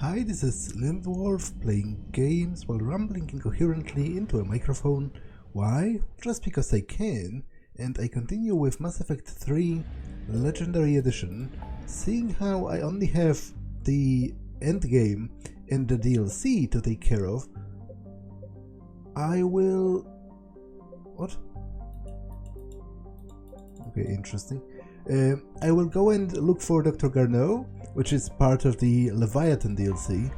Hi, this is Lindwolf playing games while rambling incoherently into a microphone. Why? Just because I can, and I continue with Mass Effect 3 Legendary Edition, seeing how I only have the endgame and the DLC to take care of. I will... What? Okay, interesting. I will go and look for Dr. Garneau, which is part of the Leviathan DLC.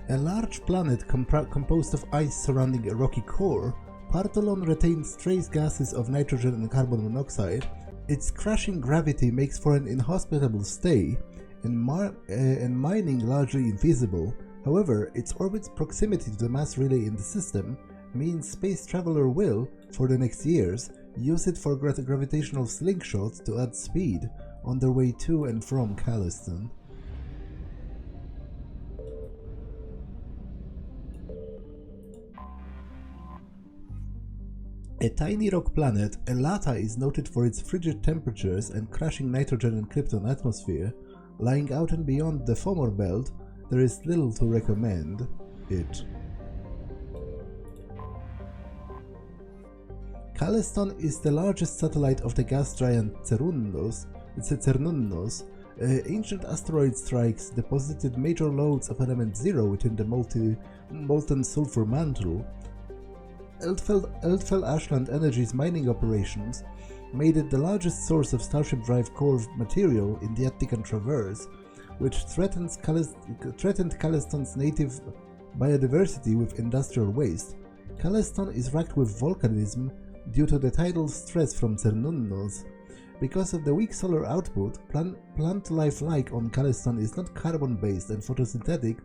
A large planet composed of ice surrounding a rocky core, Partholon retains trace gases of nitrogen and carbon monoxide. Its crashing gravity makes for an inhospitable stay, and mining largely infeasible. However, its orbit's proximity to the mass relay in the system means space traveler will, for the next years, use it for gravitational slingshots to add speed on their way to and from Calliston. A tiny rock planet, Elata is noted for its frigid temperatures and crashing nitrogen and krypton atmosphere. Lying out and beyond the Fomor belt, there is little to recommend it. Calliston is the largest satellite of the gas giant Cernunnos. Ancient asteroid strikes deposited major loads of element zero within the molten sulfur mantle. Eldfell Ashland Energy's mining operations made it the largest source of Starship Drive core material in the Attican Traverse, which threatened Calliston's native biodiversity with industrial waste. Calliston is racked with volcanism due to the tidal stress from Cernunnos. Because of the weak solar output, plant life on Calliston is not carbon-based and photosynthetic,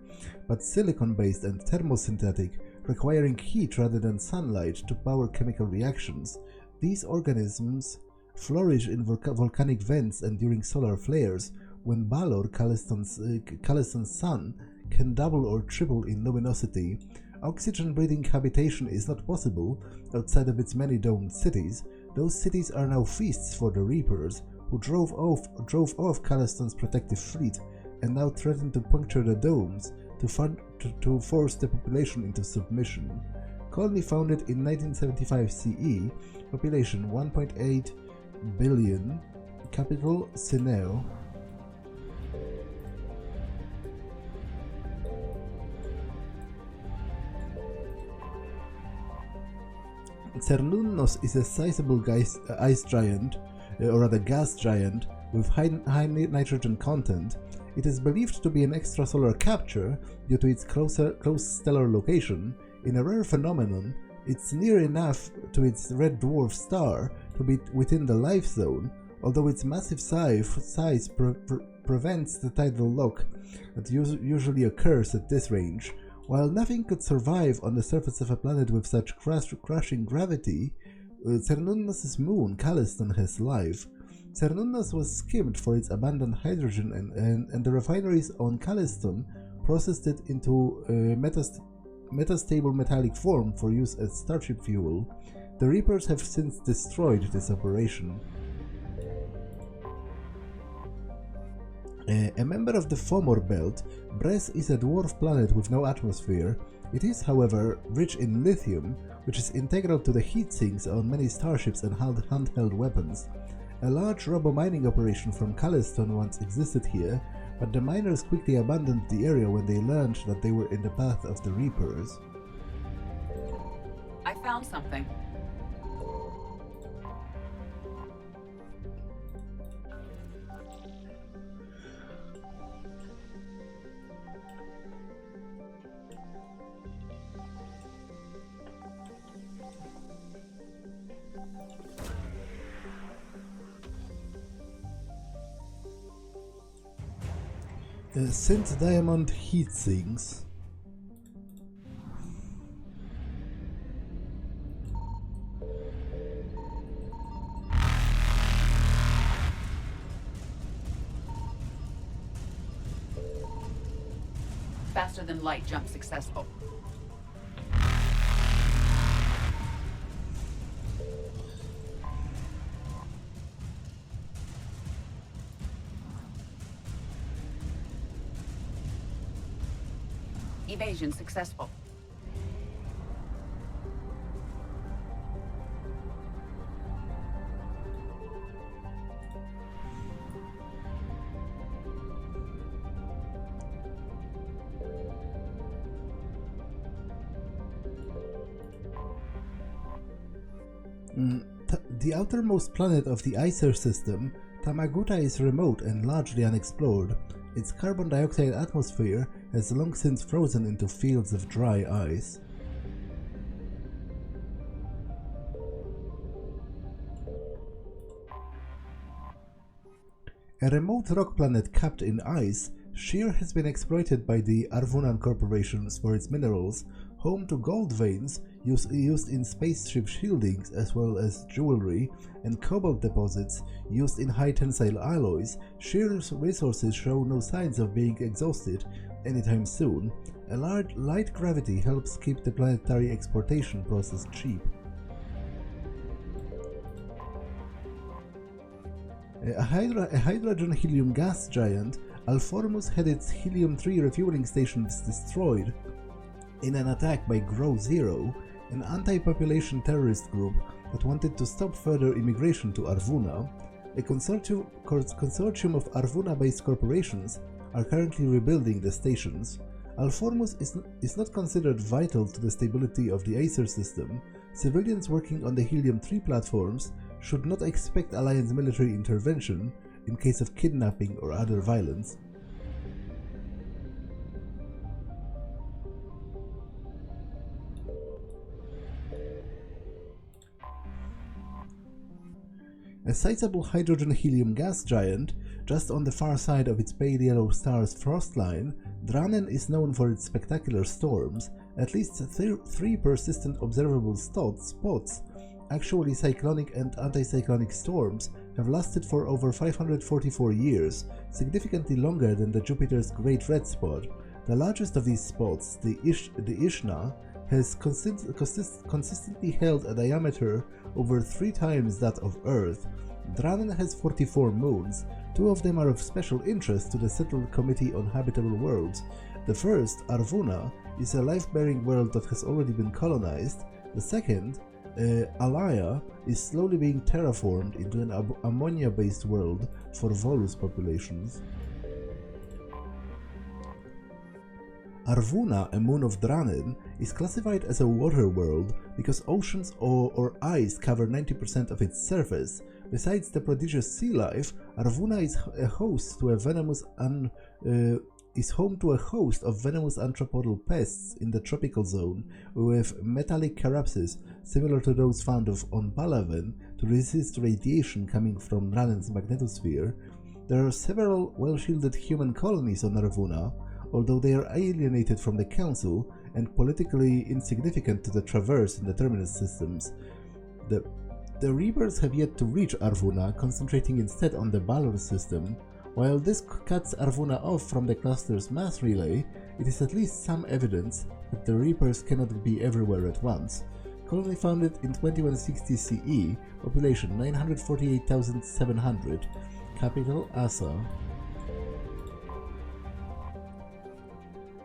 but silicon-based and thermosynthetic, requiring heat rather than sunlight to power chemical reactions. These organisms flourish in volcanic vents and during solar flares, when Balor, Calliston's sun, can double or triple in luminosity. Oxygen-breathing habitation is not possible outside of its many domed cities. Those cities are now feasts for the Reapers, who drove off Calliston's protective fleet and now threaten to puncture the domes to force the population into submission. Colony founded in 1975 CE, population 1.8 billion, capital Sineo. Cernunnos is a sizable ice giant, or rather gas giant, with high nitrogen content. It is believed to be an extrasolar capture due to its close stellar location. In a rare phenomenon, it's near enough to its red dwarf star to be within the life zone, although its massive size prevents the tidal lock that usually occurs at this range. While nothing could survive on the surface of a planet with such crushing gravity, Cernunnos' moon, Calliston, has life. Cernunnos was skimmed for its abundant hydrogen and the refineries on Calliston processed it into metastable metallic form for use as starship fuel. The Reapers have since destroyed this operation. A member of the Fomor belt, Bress is a dwarf planet with no atmosphere. It is, however, rich in lithium, which is integral to the heat sinks on many starships and handheld weapons. A large robo-mining operation from Calliston once existed here, but the miners quickly abandoned the area when they learned that they were in the path of the Reapers. I found something. Synth diamond heat sinks. Faster than light jump successful. Evasion successful. The outermost planet of the Icer system, Tamaguta, is remote and largely unexplored. Its carbon dioxide atmosphere has long since frozen into fields of dry ice. A remote rock planet capped in ice, Sheer has been exploited by the Arvunan corporations for its minerals, home to gold veins used in spaceship shieldings as well as jewelry, and cobalt deposits used in high tensile alloys. Sheer's resources show no signs of being exhausted anytime soon. A large light gravity helps keep the planetary exportation process cheap. A hydrogen helium gas giant, Alformus had its helium-3 refueling stations destroyed in an attack by Grow Zero, an anti-population terrorist group that wanted to stop further immigration to Arvuna. A consortium of Arvuna-based corporations are currently rebuilding the stations. Alformus is not considered vital to the stability of the Acer system. Civilians working on the helium-3 platforms should not expect Alliance military intervention in case of kidnapping or other violence. A sizable hydrogen-helium gas giant, just on the far side of its pale yellow star's frost line, Dranen is known for its spectacular storms. At least three persistent observable spots, actually cyclonic and anticyclonic storms, have lasted for over 544 years, significantly longer than the Jupiter's Great Red Spot. The largest of these spots, the Ishna, has consistently held a diameter over 3 times that of Earth. Dranen has 44 moons. 2 of them are of special interest to the Settled Committee on Habitable Worlds. The first, Arvuna, is a life-bearing world that has already been colonized. The second, Alaya, is slowly being terraformed into an ammonia-based world for Volus populations. Arvuna, a moon of Dranen, is classified as a water world because oceans or ice cover 90% of its surface. Besides the prodigious sea life, Arvuna is home to a host of venomous arthropodal pests in the tropical zone, with metallic carapaces similar to those found on Balaven to resist radiation coming from Dranen's magnetosphere. There are several well-shielded human colonies on Arvuna, although they are alienated from the Council and politically insignificant to the Traverse and the Terminus systems. The Reapers have yet to reach Arvuna, concentrating instead on the Balor system. While this cuts Arvuna off from the cluster's mass relay, it is at least some evidence that the Reapers cannot be everywhere at once. Colony founded in 2160 CE, population 948,700, capital Asa.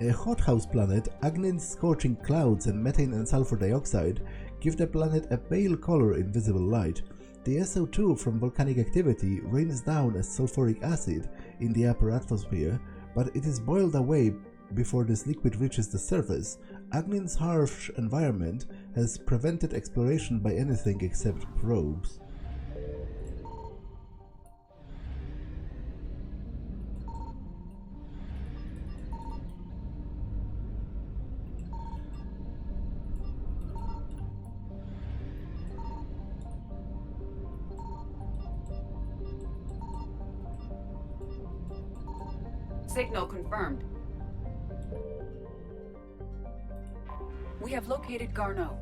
A hothouse planet, Agnin's scorching clouds and methane and sulfur dioxide give the planet a pale color in visible light. The SO2 from volcanic activity rains down as sulfuric acid in the upper atmosphere, but it is boiled away before this liquid reaches the surface. Agnin's harsh environment has prevented exploration by anything except probes. Signal confirmed. We have located Garneau.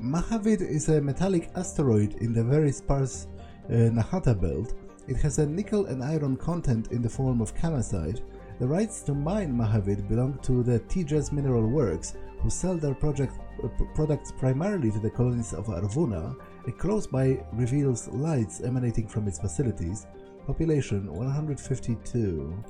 Mahavit is a metallic asteroid in the very sparse Nahata belt. It has a nickel and iron content in the form of kamacite. The rights to mine Mahavir belong to the TJS Mineral Works, who sell their products primarily to the colonies of Arvuna. A close-by reveals lights emanating from its facilities. Population 152.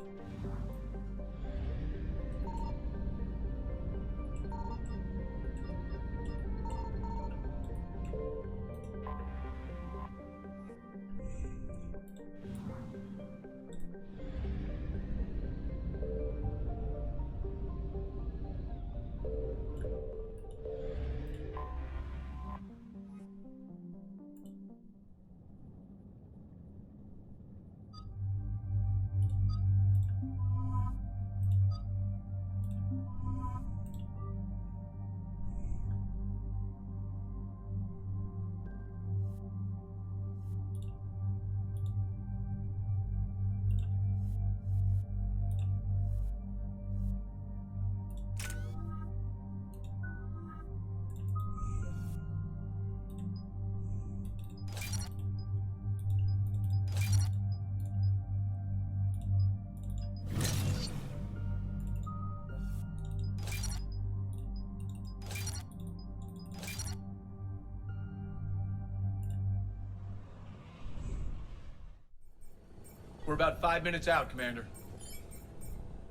We're about 5 minutes out, Commander.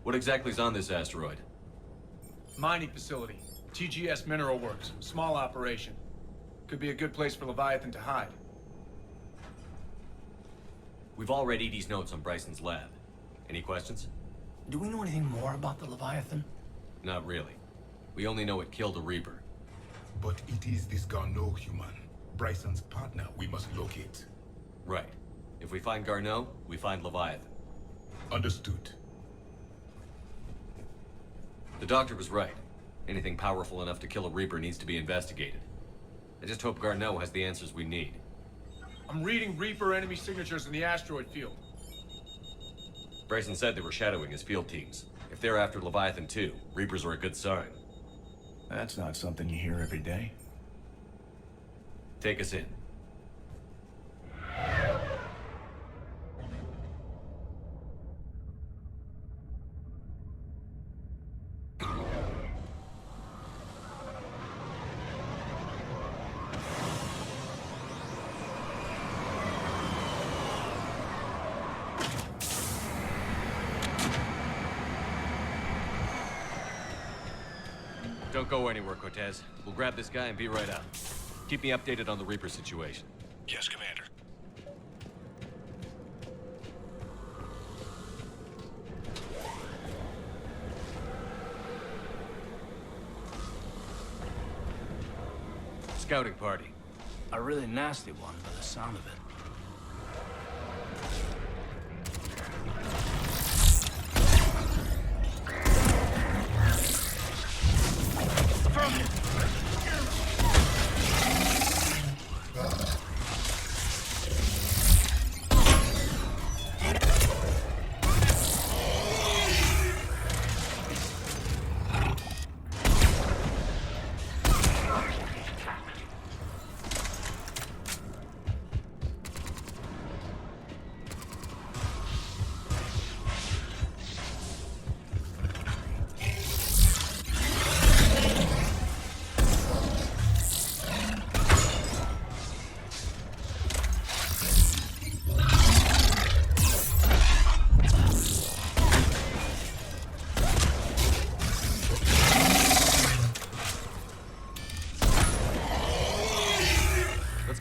What exactly is on this asteroid? Mining facility. TGS Mineral Works. Small operation. Could be a good place for Leviathan to hide. We've all read Edie's notes on Bryson's lab. Any questions? Do we know anything more about the Leviathan? Not really. We only know it killed a Reaper. But it is this Garneau human, Bryson's partner, we must locate. Right. If we find Garneau, we find Leviathan. Understood. The doctor was right. Anything powerful enough to kill a Reaper needs to be investigated. I just hope Garneau has the answers we need. I'm reading Reaper enemy signatures in the asteroid field. Bryson said they were shadowing his field teams. If they're after Leviathan too, Reapers are a good sign. That's not something you hear every day. Take us in. Don't go anywhere, Cortez. We'll grab this guy and be right out. Keep me updated on the Reaper situation. Yes, Commander. Scouting party. A really nasty one by the sound of it.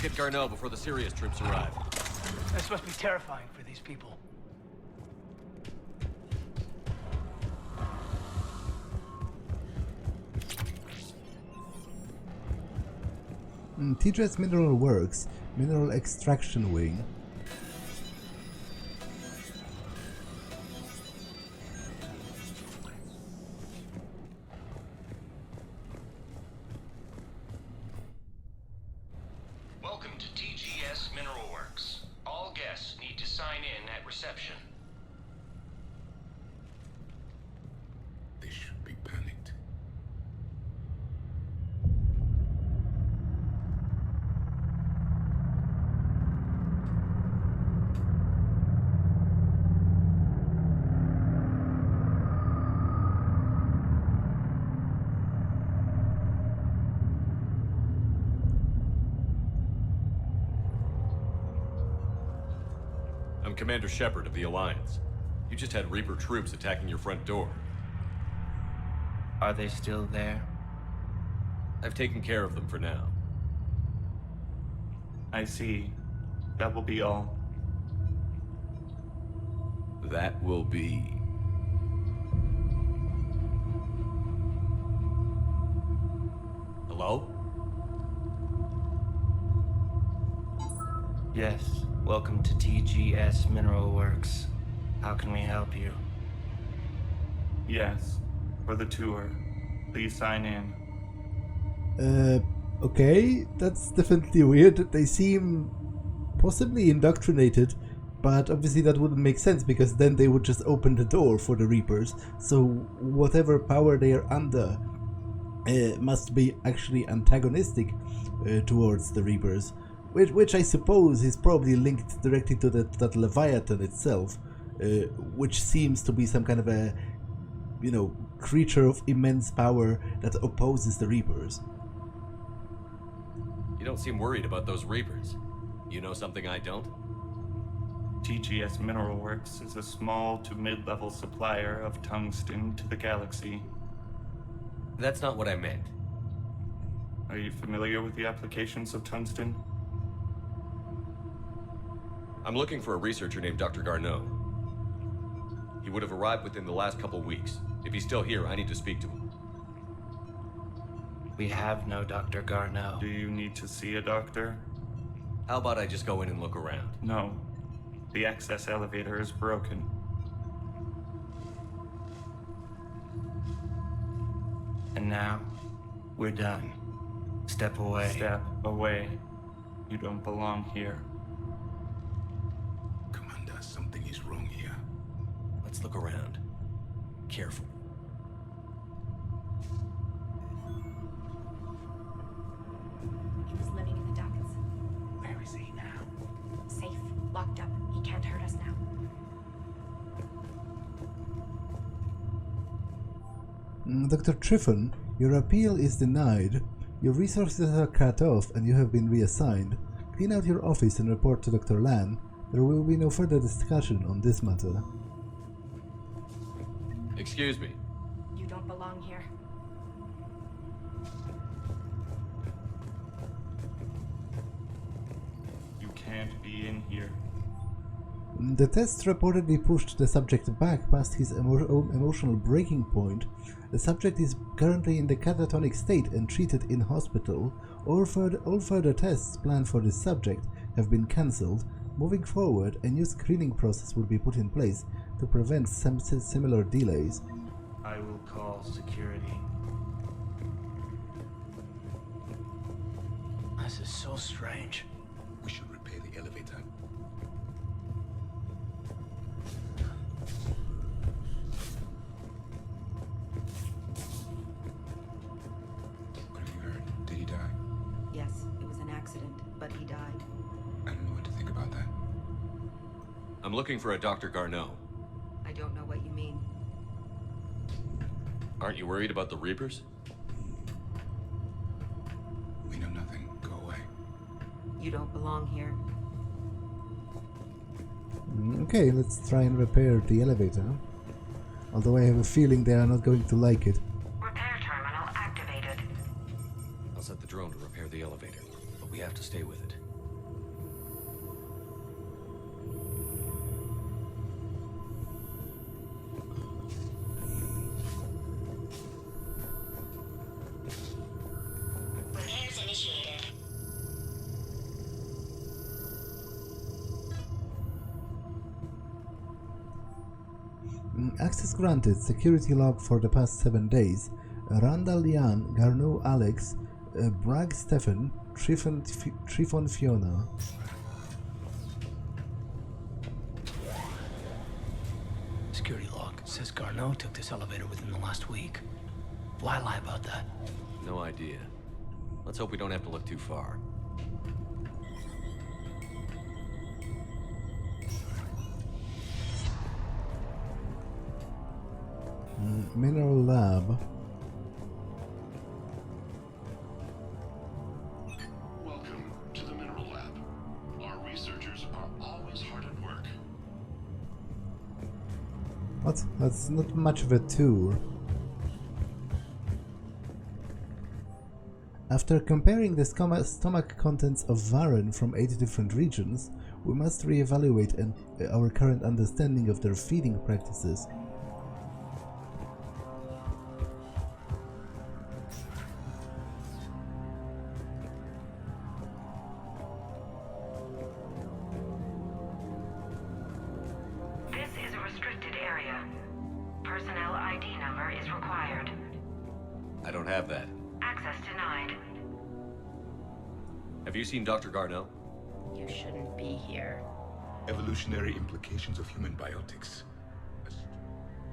Get Garneau before the serious troops arrive. This must be terrifying for these people. TJS Mineral Works, Mineral Extraction Wing. Welcome to TGS Mineral Works. All guests need to sign in at reception. They should be panicked. I'm Commander Shepard of the Alliance. You just had Reaper troops attacking your front door. Are they still there? I've taken care of them for now. I see. That will be all. That will be... Hello? Yes. Welcome to TGS Mineral Works. How can we help you? Yes. For the tour. Please sign in. Okay, that's definitely weird. They seem possibly indoctrinated, but obviously that wouldn't make sense because then they would just open the door for the Reapers. So whatever power they are under must be actually antagonistic towards the Reapers, which I suppose is probably linked directly to that Leviathan itself, which seems to be some kind of a, creature of immense power that opposes the Reapers. You don't seem worried about those Reapers. You know something I don't? TGS Mineral Works is a small to mid-level supplier of tungsten to the galaxy. That's not what I meant. Are you familiar with the applications of tungsten? I'm looking for a researcher named Dr. Garneau. He would have arrived within the last couple weeks. If he's still here, I need to speak to him. We have no Dr. Garneau. Do you need to see a doctor? How about I just go in and look around? No. The access elevator is broken. And now, we're done. Step away. Step away. You don't belong here. Commander, something is wrong here. Let's look around. Careful. He was living in the ducts. Where is he now? Safe. Locked up. He can't hurt us now. Dr. Triffon, your appeal is denied. Your resources are cut off and you have been reassigned. Clean out your office and report to Dr. Lan. There will be no further discussion on this matter. Excuse me. You don't belong here. You can't be in here. The test reportedly pushed the subject back past his emotional breaking point. The subject is currently in the catatonic state and treated in hospital. All further tests planned for this subject have been cancelled. Moving forward, a new screening process will be put in place to prevent some similar delays. I will call security. This is so strange. We should repair the elevator. What have you heard? Did he die? Yes, it was an accident, but he died. I don't know what to think about that. I'm looking for a Dr. Garneau. I don't know what you mean. Aren't you worried about the Reapers? We know nothing. Go away. You don't belong here. Okay, let's try and repair the elevator. Although I have a feeling they are not going to like it. Repair terminal activated. I'll set the drone to repair the elevator, but we have to stay with it. Repairs initiated. Access granted. Security log for the past 7 days. Randall Yan, Garneau Alex, Bragg Stephen, Triffon Fiona. Security log says Garneau took this elevator within the last week. Why lie about that? No idea. Let's hope we don't have to look too far. Mineral lab. Welcome to the Mineral Lab. Our researchers are always hard at work. What? That's not much of a tour. After comparing the stomach contents of Varen from 8 different regions, we must re-evaluate our current understanding of their feeding practices. This is a restricted area. Personnel ID number is required. I don't have that. Access denied. Have you seen Dr. Garneau? You shouldn't be here. Evolutionary implications of human biotics.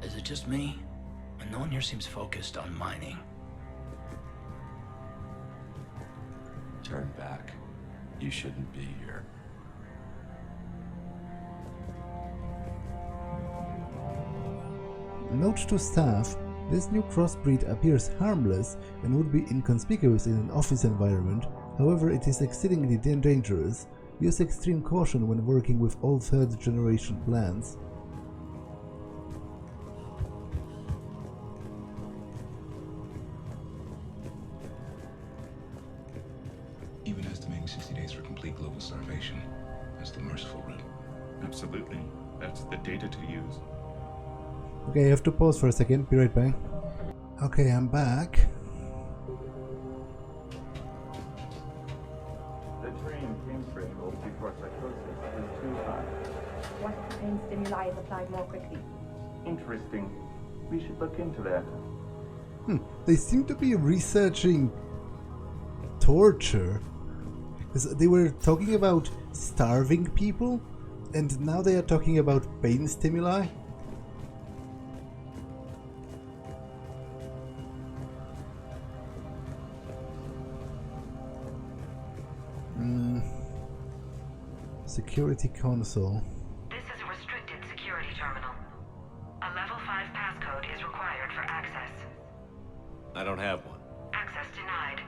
Is it just me? No one here seems focused on mining. Turn back. You shouldn't be here. Note to staff, this new crossbreed appears harmless and would be inconspicuous in an office environment. However, it is exceedingly dangerous. Use extreme caution when working with all third-generation plants. Even estimating 60 days for complete global starvation. That's the merciful route. Absolutely. That's the data to use. Okay, I have to pause for a second, be right back. Okay, I'm back. The terrain pain threshold before psychosis is too high. What pain stimuli is applied more quickly? Interesting. We should look into that. They seem to be researching torture. 'Cause they were talking about starving people, and now they are talking about pain stimuli. Security console. This is a restricted security terminal. A level 5 passcode is required for access. I don't have one. Access denied.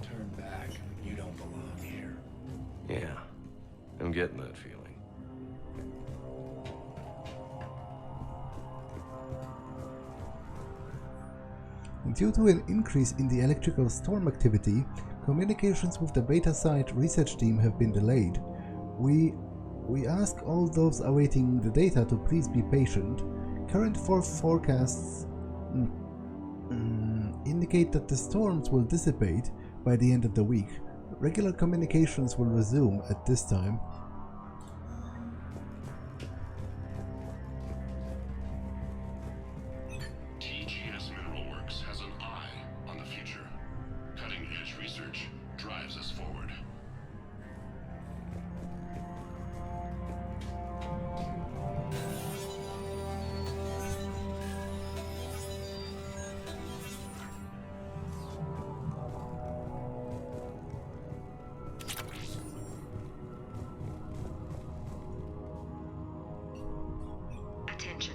Turn back. You don't belong here. Yeah, I'm getting that feeling. Due to an increase in the electrical storm activity, communications with the beta site research team have been delayed. We ask all those awaiting the data to please be patient. Current forecasts indicate that the storms will dissipate by the end of the week. Regular communications will resume at this time. TGS Mineral Works has an eye on the future. Cutting-edge research drives us forward. Attention.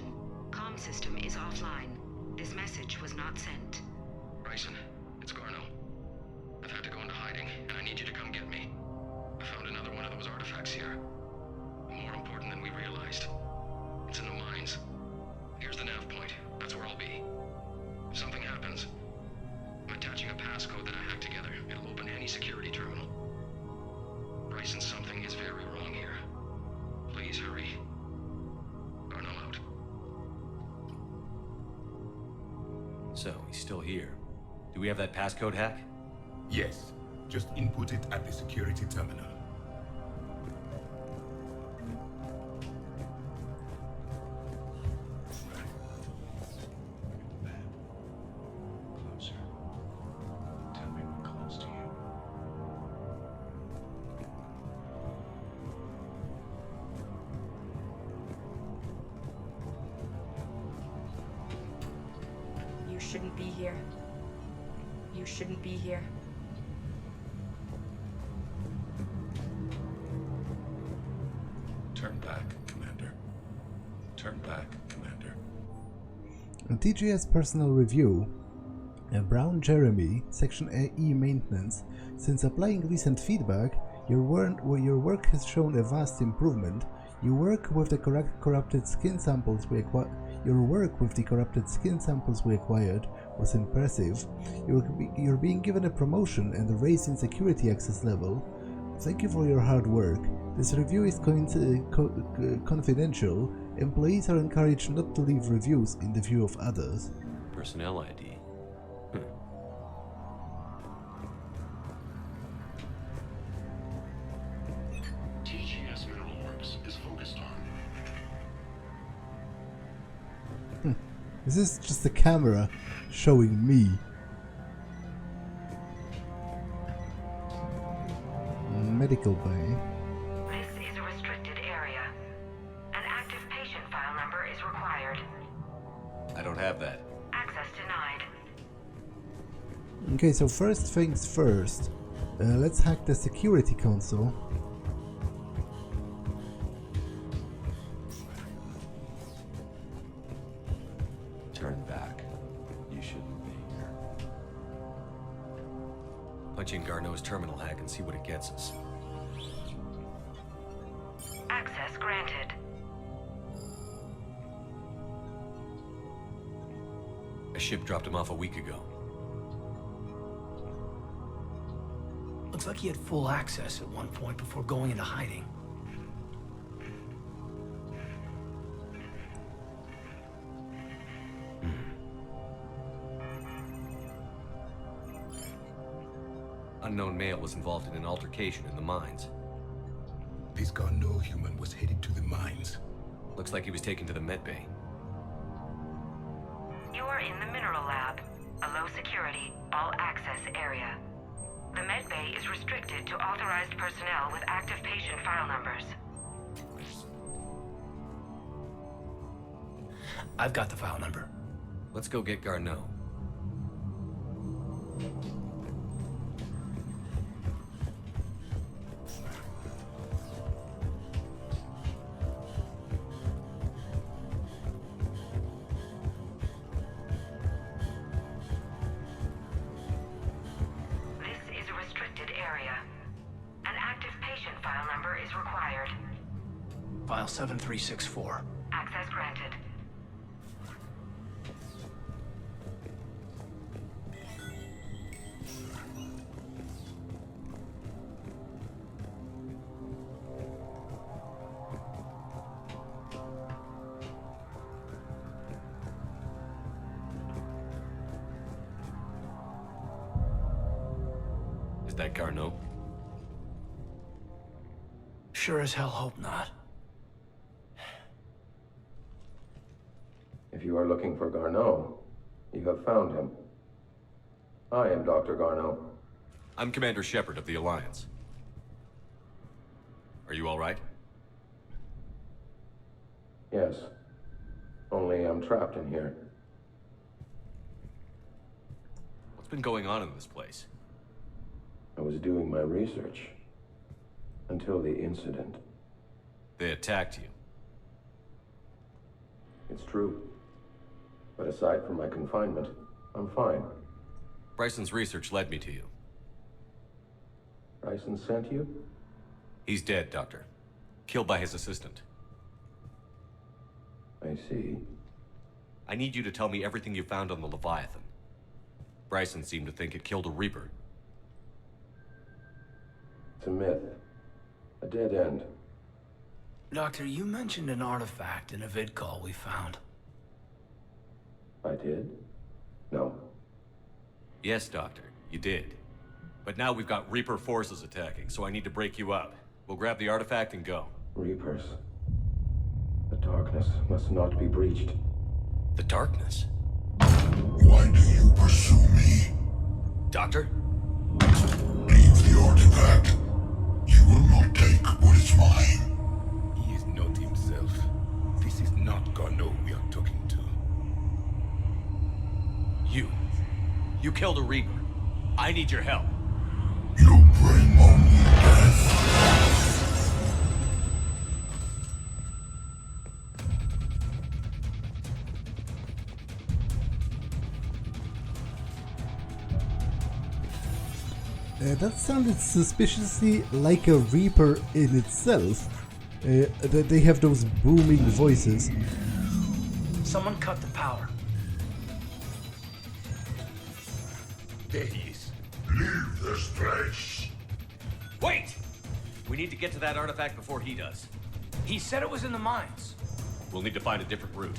Comm system is offline. This message was not sent. Bryson, it's Garneau. I've had to go into hiding, and I need you to come get me. I found another one of those artifacts here. More important than we realized. It's in the mines. Here's the nav point. That's where I'll be. If something happens, I'm attaching a passcode that I hacked together. It'll open any security terminal. Bryson, something is very wrong here. Please hurry. Garneau out. So, he's still here. Do we have that passcode hack? Yes. Just input it at the security terminal. Closer. Tell me we're close to you. You shouldn't be here. You shouldn't be here. Turn back, Commander. Turn back, Commander. On TGS Personal Review, Brown Jeremy, Section E Maintenance, since applying recent feedback, your work has shown a vast improvement. Your work with the corrupted skin samples we acquired was impressive. You're being given a promotion and a raise in security access level. Thank you for your hard work. This review is confidential. Employees are encouraged not to leave reviews in the view of others. Personnel ID. TGS Mineral Works is focused on. This is just the camera showing me. Medical bay. This is a restricted area. An active patient file number is required. I don't have that. Access denied. Okay, so first things first. Let's hack the security console. Turn back. You shouldn't be here. Punch in Garneau's terminal hack and see what it gets us. Access granted. A ship dropped him off a week ago. Looks like he had full access at one point before going into hiding. Unknown male was involved in an altercation in the mines. This Garneau human was headed to the mines. Looks like he was taken to the medbay. You are in the mineral lab, a low security, all access area. The medbay is restricted to authorized personnel with active patient file numbers. I've got the file number. Let's go get Garneau. File 7364. Access granted. Is that Garneau? Sure as hell hope not. If you are looking for Garneau, you have found him. I am Dr. Garneau. I'm Commander Shepard of the Alliance. Are you all right? Yes. Only I'm trapped in here. What's been going on in this place? I was doing my research. Until the incident. They attacked you. It's true. But aside from my confinement, I'm fine. Bryson's research led me to you. Bryson sent you? He's dead, Doctor. Killed by his assistant. I see. I need you to tell me everything you found on the Leviathan. Bryson seemed to think it killed a Reaper. It's a myth. A dead end. Doctor, you mentioned an artifact in a vid call we found. I did? No. Yes, Doctor, you did. But now we've got Reaper forces attacking, so I need to break you up. We'll grab the artifact and go. Reapers. The darkness must not be breached. The darkness? Why do you pursue me? Doctor? Leave the artifact. You will not take what is mine. He is not himself. This is not Garneau we are talking to. You killed a Reaper. I need your help. You bring only death. That sounded suspiciously like a Reaper in itself. They have those booming voices. Someone cut the power. There he is. Leave this place. Wait! We need to get to that artifact before he does. He said it was in the mines. We'll need to find a different route.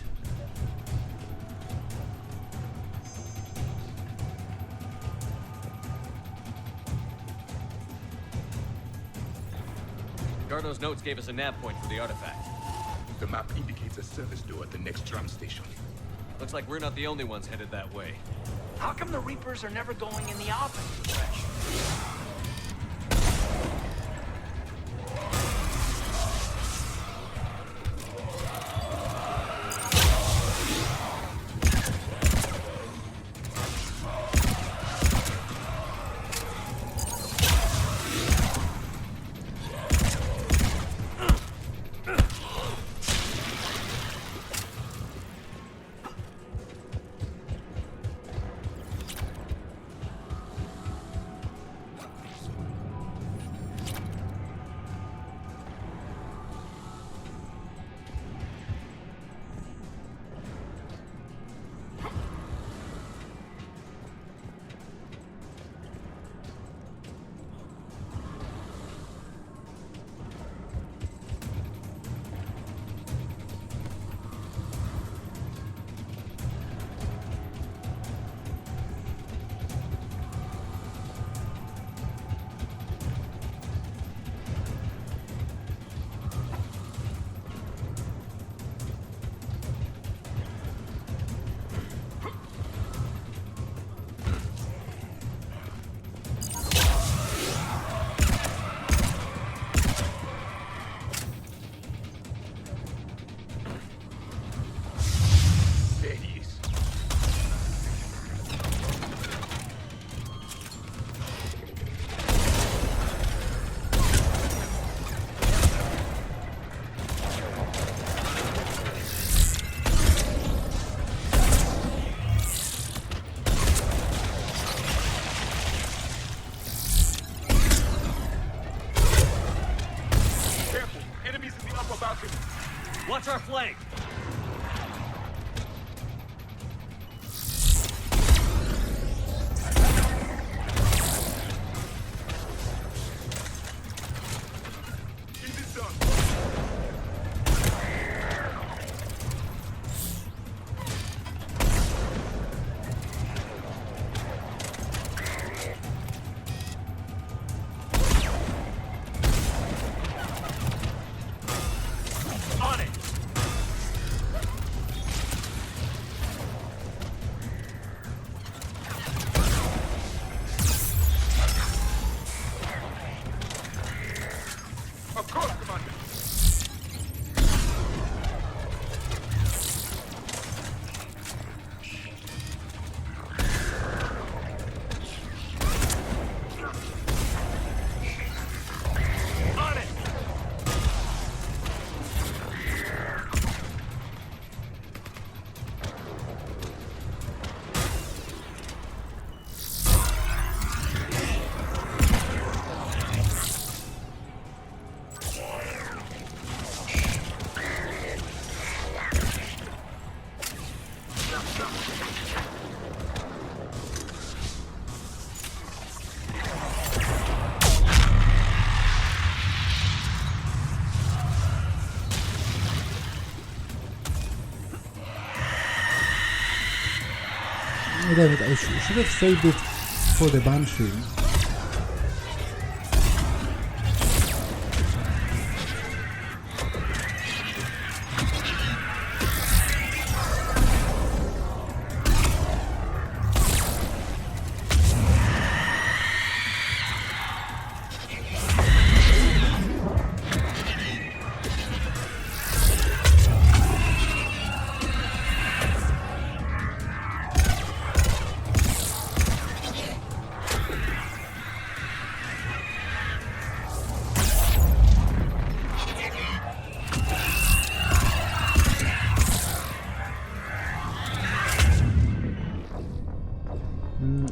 Garno's notes gave us a nav point for the artifact. The map indicates a service door at the next tram station. Looks like we're not the only ones headed that way. How come the Reapers are never going in the opposite direction? Watch our flank! Damn it, I should have saved it for the Banshee.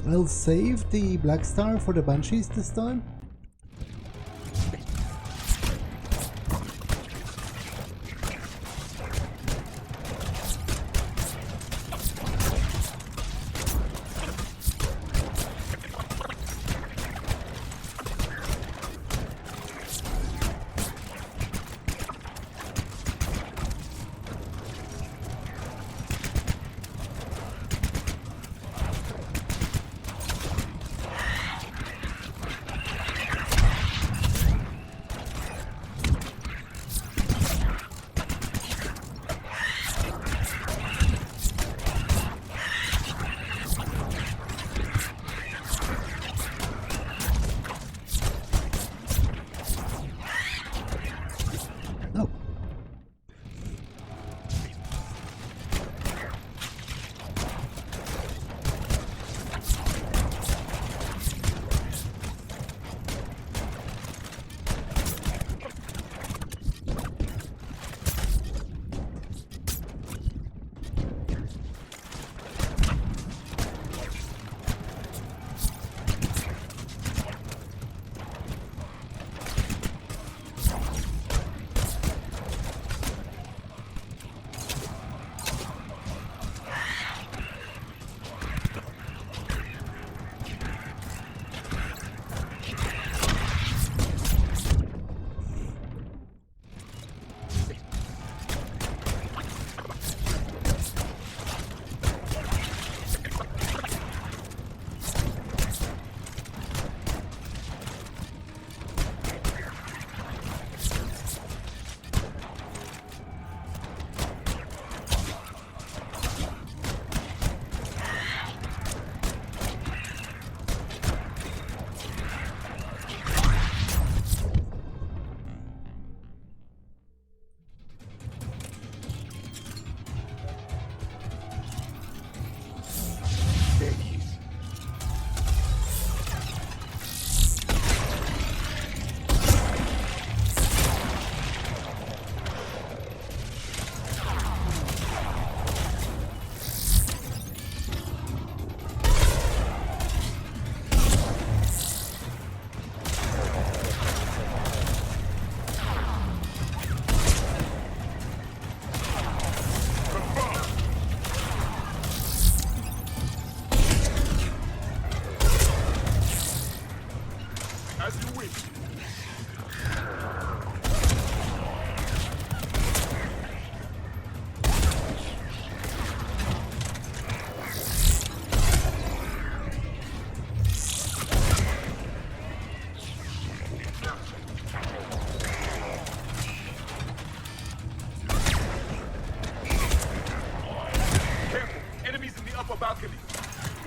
I'll save the Black Star for the Banshees this time.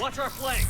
Watch our flank!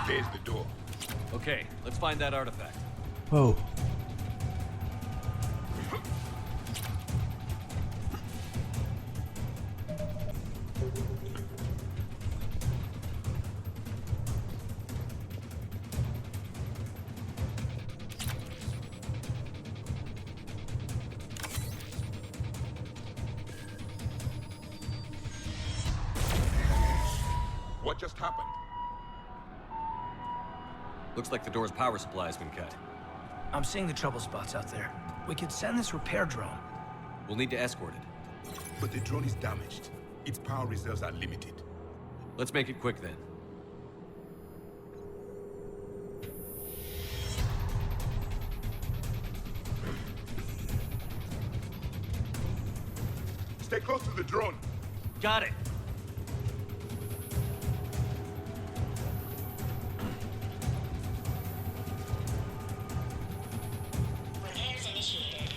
There's the door. Okay, let's find that artifact. Oh. What just happened? Looks like the door's power supply has been cut. I'm seeing the trouble spots out there. We could send this repair drone. We'll need to escort it. But the drone is damaged. Its power reserves are limited. Let's make it quick then. Stay close to the drone. Got it. Repairs initiated.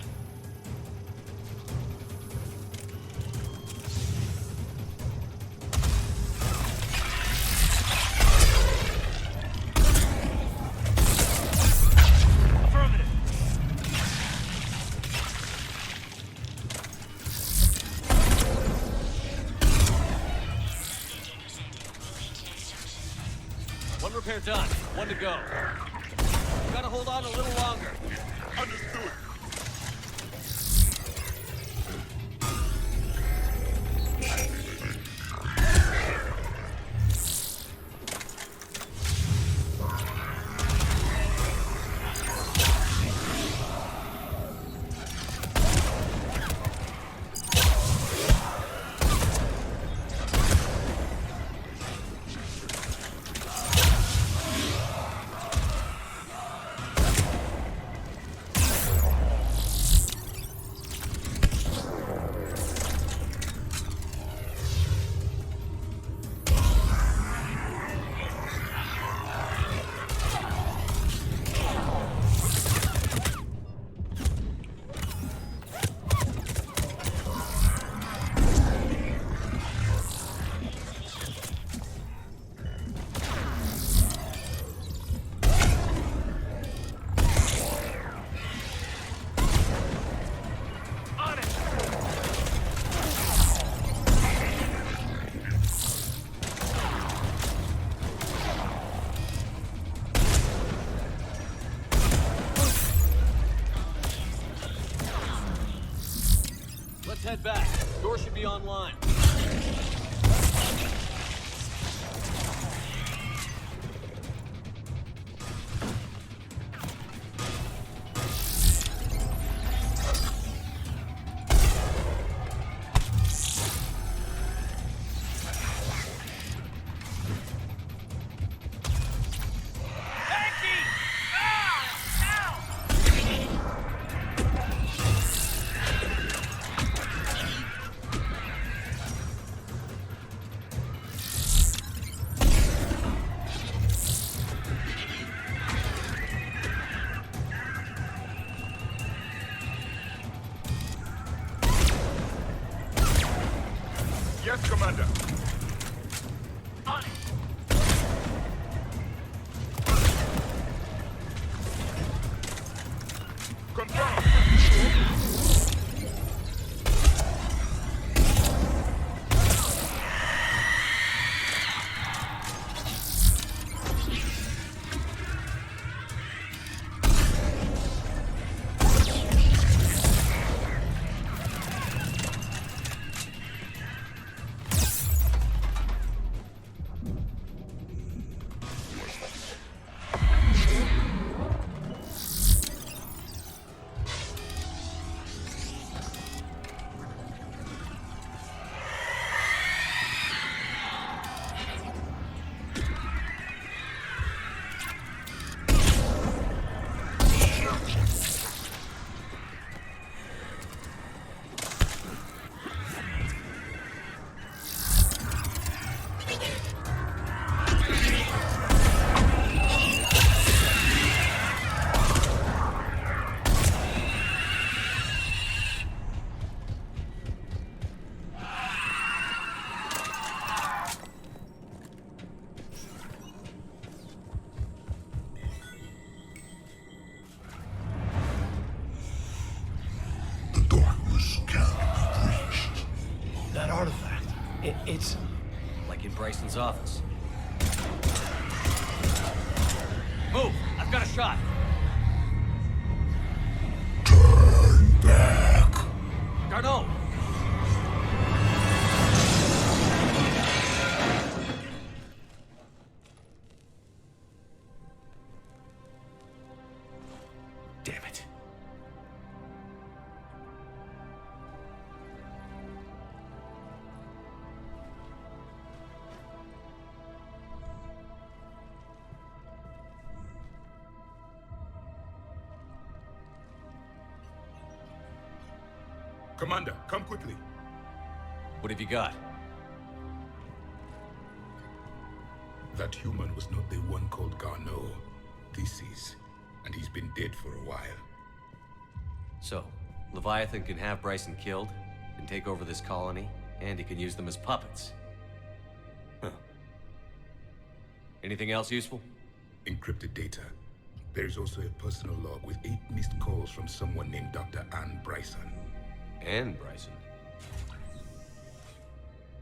One repair done. One to go. Gotta hold on a little longer. Understood. Let's head back. Door should be online. Yes, Commander. Confirm. Bryson's office. Move! I've got a shot! Turn back! Garneau! Damn it. Commander, come quickly. What have you got? That human was not the one called Garneau. This is, and he's been dead for a while. So, Leviathan can have Bryson killed, can take over this colony, and he can use them as puppets. Huh. Anything else useful? Encrypted data. There is also a personal log with 8 missed calls from someone named Dr. Anne Bryson. Anne Bryson?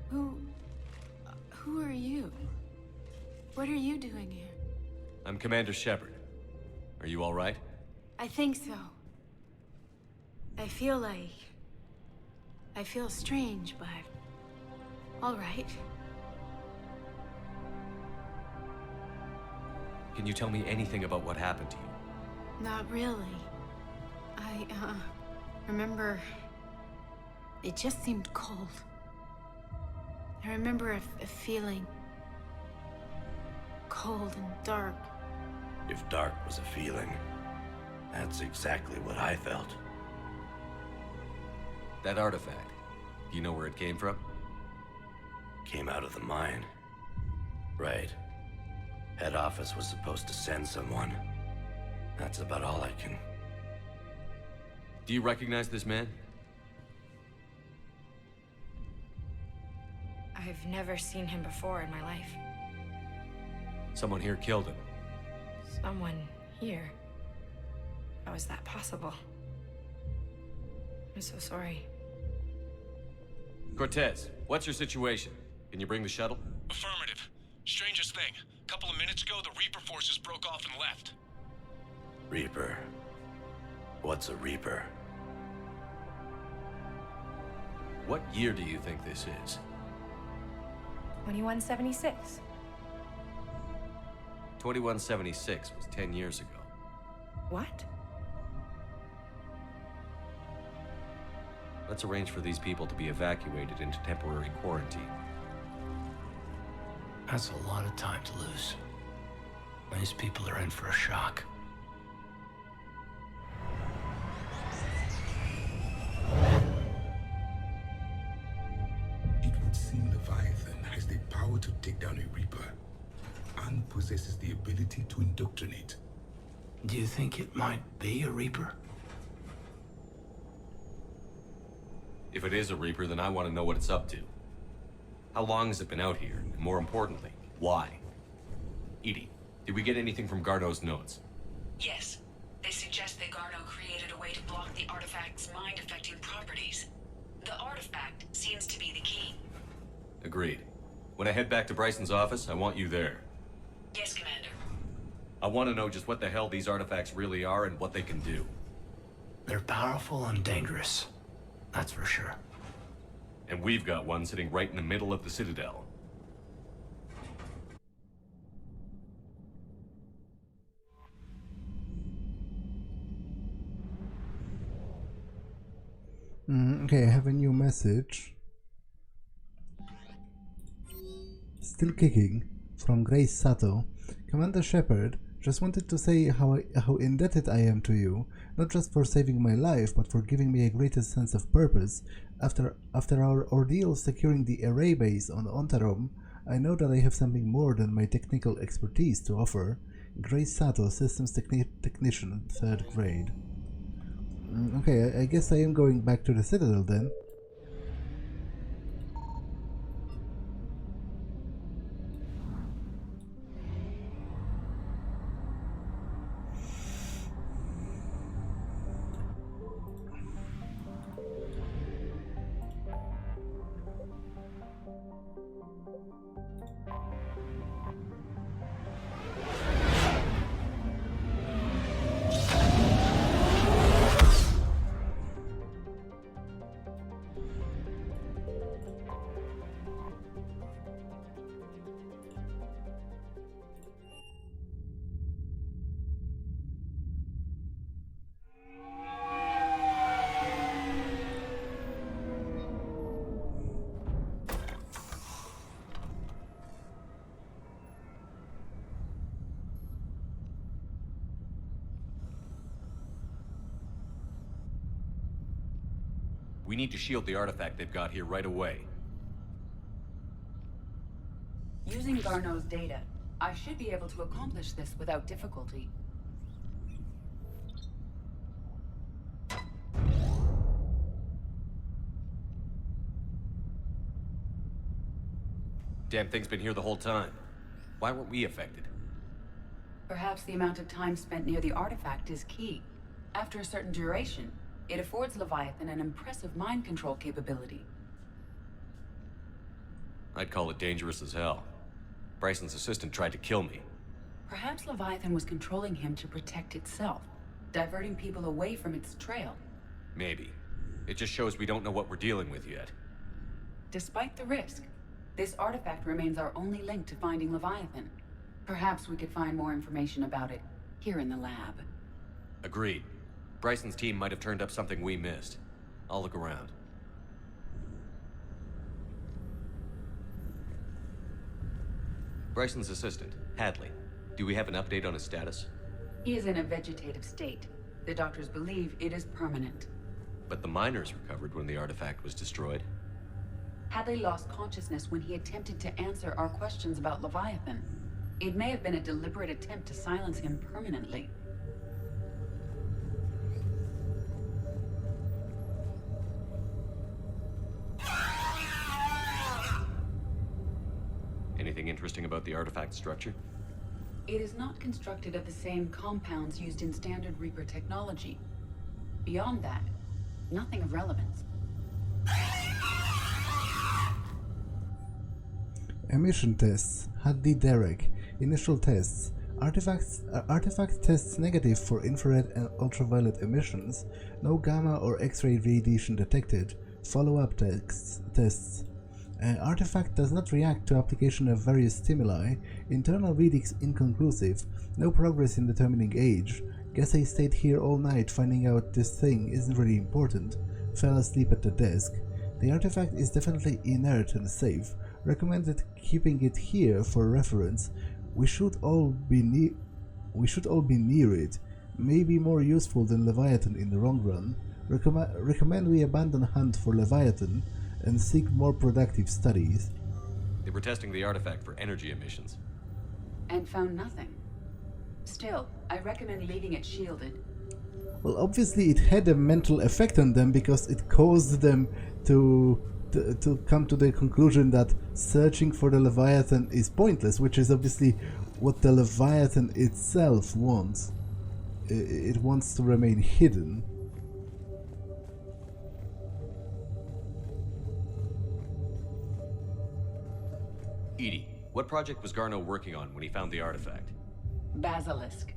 Who are you? What are you doing here? I'm Commander Shepard. Are you all right? I think so. I feel strange, but all right. Can you tell me anything about what happened to you? Not really. I remember it just seemed cold. I remember a feeling cold and dark. If dark was a feeling, that's exactly what I felt. That artifact, do you know where it came from? Came out of the mine. Right. Head office was supposed to send someone. That's about all I can... Do you recognize this man? I've never seen him before in my life. Someone here killed him. Someone here? How is that possible? I'm so sorry. Cortez, what's your situation? Can you bring the shuttle? Affirmative. Strangest thing. A couple of minutes ago, the Reaper forces broke off and left. Reaper. What's a Reaper? What year do you think this is? 2176. 2176 was 10 years ago. What? Let's arrange for these people to be evacuated into temporary quarantine. That's a lot of time to lose. These people are in for a shock. It would seem Leviathan has the power to take down a Reaper, and possesses the ability to indoctrinate. Do you think it might be a Reaper? If it is a Reaper, then I want to know what it's up to. How long has it been out here? And more importantly, why? Edie, did we get anything from Garneau's notes? Yes. They suggest that Garneau created a way to block the artifact's mind-affecting properties. The artifact seems to be the key. Agreed. When I head back to Bryson's office, I want you there. Yes, Commander. I want to know just what the hell these artifacts really are and what they can do. They're powerful and dangerous. That's for sure. And we've got one sitting right in the middle of the Citadel. Okay, I have a new message. Still kicking, from Grace Sato. Commander Shepard, just wanted to say how indebted I am to you, not just for saving my life, but for giving me a greater sense of purpose. After our ordeal securing the array base on Ontarom, I know that I have something more than my technical expertise to offer. Grace Sato, Systems Technician, 3rd grade. Okay, I guess I am going back to the Citadel then. We need to shield the artifact they've got here right away. Using Garneau's data, I should be able to accomplish this without difficulty. Damn thing's been here the whole time. Why weren't we affected? Perhaps the amount of time spent near the artifact is key. After a certain duration, it affords Leviathan an impressive mind control capability. I'd call it dangerous as hell. Bryson's assistant tried to kill me. Perhaps Leviathan was controlling him to protect itself, diverting people away from its trail. Maybe. It just shows we don't know what we're dealing with yet. Despite the risk, this artifact remains our only link to finding Leviathan. Perhaps we could find more information about it here in the lab. Agreed. Bryson's team might have turned up something we missed. I'll look around. Bryson's assistant, Hadley. Do we have an update on his status? He is in a vegetative state. The doctors believe it is permanent. But the miners recovered when the artifact was destroyed. Hadley lost consciousness when he attempted to answer our questions about Leviathan. It may have been a deliberate attempt to silence him permanently. Anything interesting about the artifact structure? It is not constructed of the same compounds used in standard Reaper technology. Beyond that, nothing of relevance. Emission tests. Hadley Derek. Initial tests. Artifact tests negative for infrared and ultraviolet emissions. No gamma or X-ray radiation detected. Follow-up tests. Artifact does not react to application of various stimuli. Internal readings inconclusive. No progress in determining age. Guess I stayed here all night finding out this thing isn't really important. Fell asleep at the desk. The artifact is definitely inert and safe. Recommended keeping it here for reference. We should all be near it. Maybe more useful than Leviathan in the long run. Recommend we abandon hunt for Leviathan and seek more productive studies. They were testing the artifact for energy emissions. And found nothing. Still, I recommend leaving it shielded. Well, obviously it had a mental effect on them because it caused them to come to the conclusion that searching for the Leviathan is pointless, which is obviously what the Leviathan itself wants. It wants to remain hidden. Edie, what project was Garneau working on when he found the artifact? Basilisk.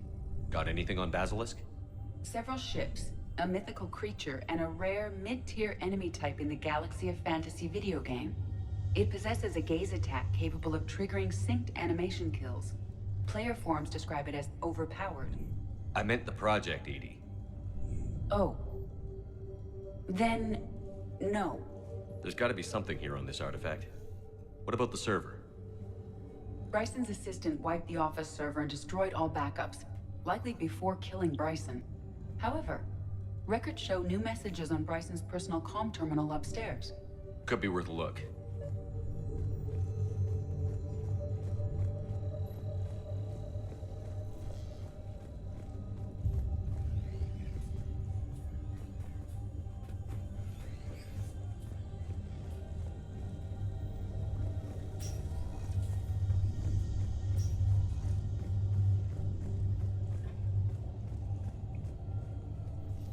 Got anything on Basilisk? Several ships, a mythical creature, and a rare mid-tier enemy type in the Galaxy of Fantasy video game. It possesses a gaze attack capable of triggering synced animation kills. Player forums describe it as overpowered. I meant the project, Edie. Oh. Then, no. There's gotta be something here on this artifact. What about the server? Bryson's assistant wiped the office server and destroyed all backups, likely before killing Bryson. However, records show new messages on Bryson's personal comm terminal upstairs. Could be worth a look.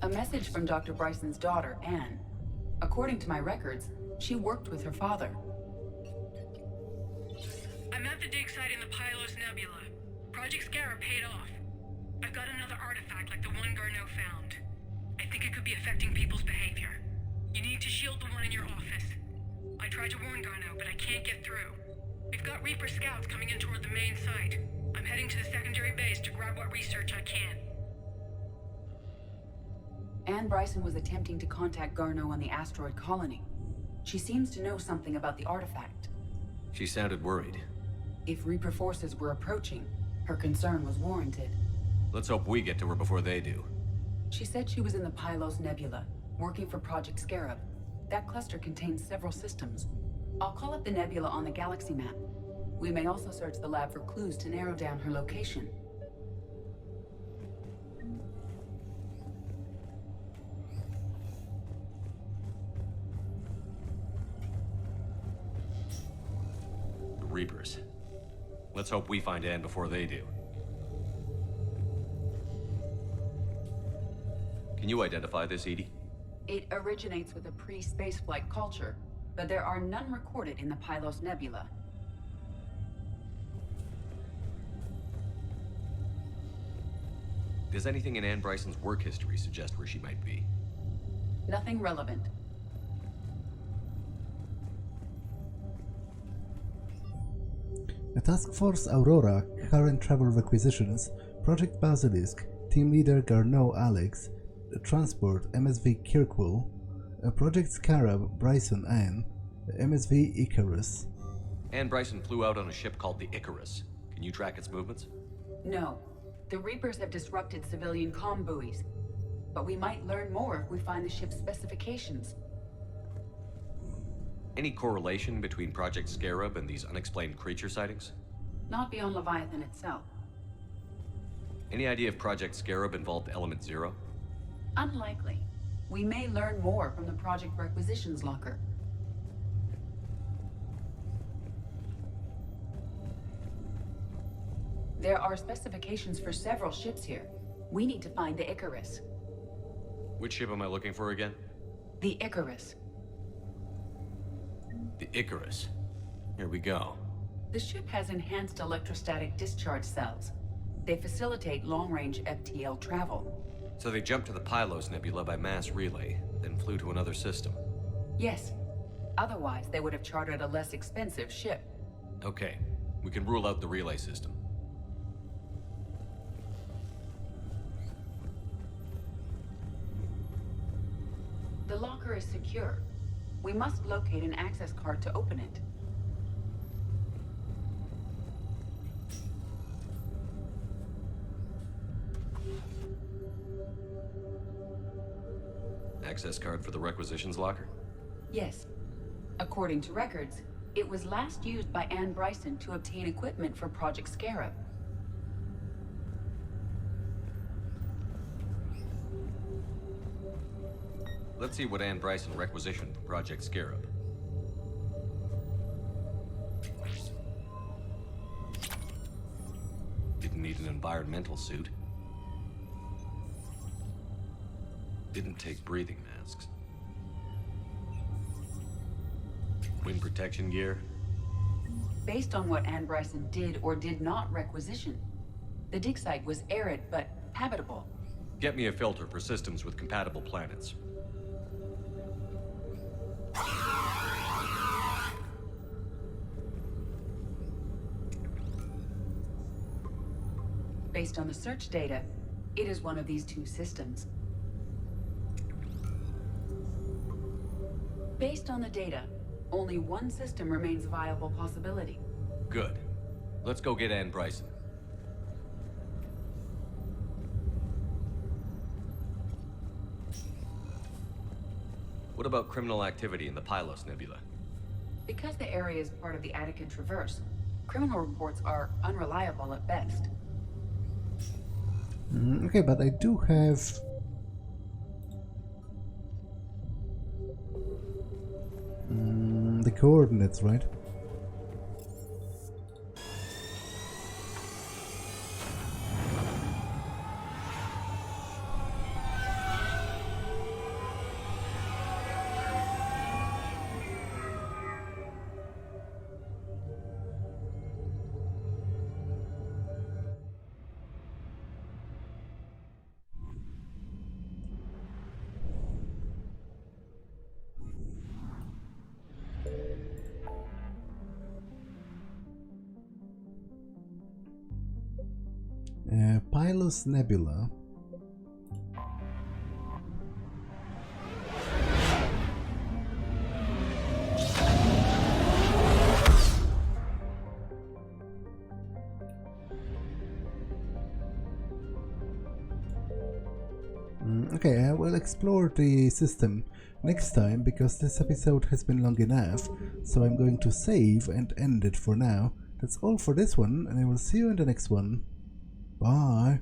A message from Dr. Bryson's daughter, Anne. According to my records, she worked with her father. I'm at the dig site in the Pylos Nebula. Project Scarab paid off. I've got another artifact like the one Garneau found. I think it could be affecting people's behavior. You need to shield the one in your office. I tried to warn Garneau, but I can't get through. We've got Reaper scouts coming in toward the main site. I'm heading to the secondary base to grab what research I can. Anne Bryson was attempting to contact Garneau on the asteroid colony. She seems to know something about the artifact. She sounded worried. If Reaper forces were approaching, her concern was warranted. Let's hope we get to her before they do. She said she was in the Pylos Nebula, working for Project Scarab. That cluster contains several systems. I'll call up the nebula on the galaxy map. We may also search the lab for clues to narrow down her location. The Reapers. Let's hope we find Anne before they do. Can you identify this, Edie? It originates with a pre-spaceflight culture, but there are none recorded in the Pylos Nebula. Does anything in Anne Bryson's work history suggest where she might be? Nothing relevant. A Task Force Aurora, current travel requisitions, Project Basilisk, Team Leader Garneau Alex, Transport MSV Kirkwall, Project Scarab Bryson Anne, MSV Icarus. Anne Bryson flew out on a ship called the Icarus. Can you track its movements? No. The Reapers have disrupted civilian comm buoys. But we might learn more if we find the ship's specifications. Any correlation between Project Scarab and these unexplained creature sightings? Not beyond Leviathan itself. Any idea if Project Scarab involved Element Zero? Unlikely. We may learn more from the Project Requisitions Locker. There are specifications for several ships here. We need to find the Icarus. Which ship am I looking for again? The Icarus. The Icarus. Here we go. The ship has enhanced electrostatic discharge cells. They facilitate long-range FTL travel. So they jumped to the Pylos Nebula by mass relay, then flew to another system. Yes. Otherwise, they would have chartered a less expensive ship. Okay, we can rule out the relay system. The locker is secure. We must locate an access card to open it. Access card for the requisitions locker? Yes. According to records, it was last used by Anne Bryson to obtain equipment for Project Scarab. Let's see what Anne Bryson requisitioned for Project Scarab. Didn't need an environmental suit. Didn't take breathing masks. Wind protection gear. Based on what Anne Bryson did or did not requisition, the dig site was arid but habitable. Get me a filter for systems with compatible planets. Based on the search data, it is one of these two systems. Based on the data, only one system remains a viable possibility. Good. Let's go get Anne Bryson. What about criminal activity in the Pylos Nebula? Because the area is part of the Attica Traverse, criminal reports are unreliable at best. Okay, but I do have... the coordinates, right? Pylos Nebula. Okay, I will explore the system next time, because this episode has been long enough, so I'm going to save and end it for now. That's all for this one, and I will see you in the next one. Bye!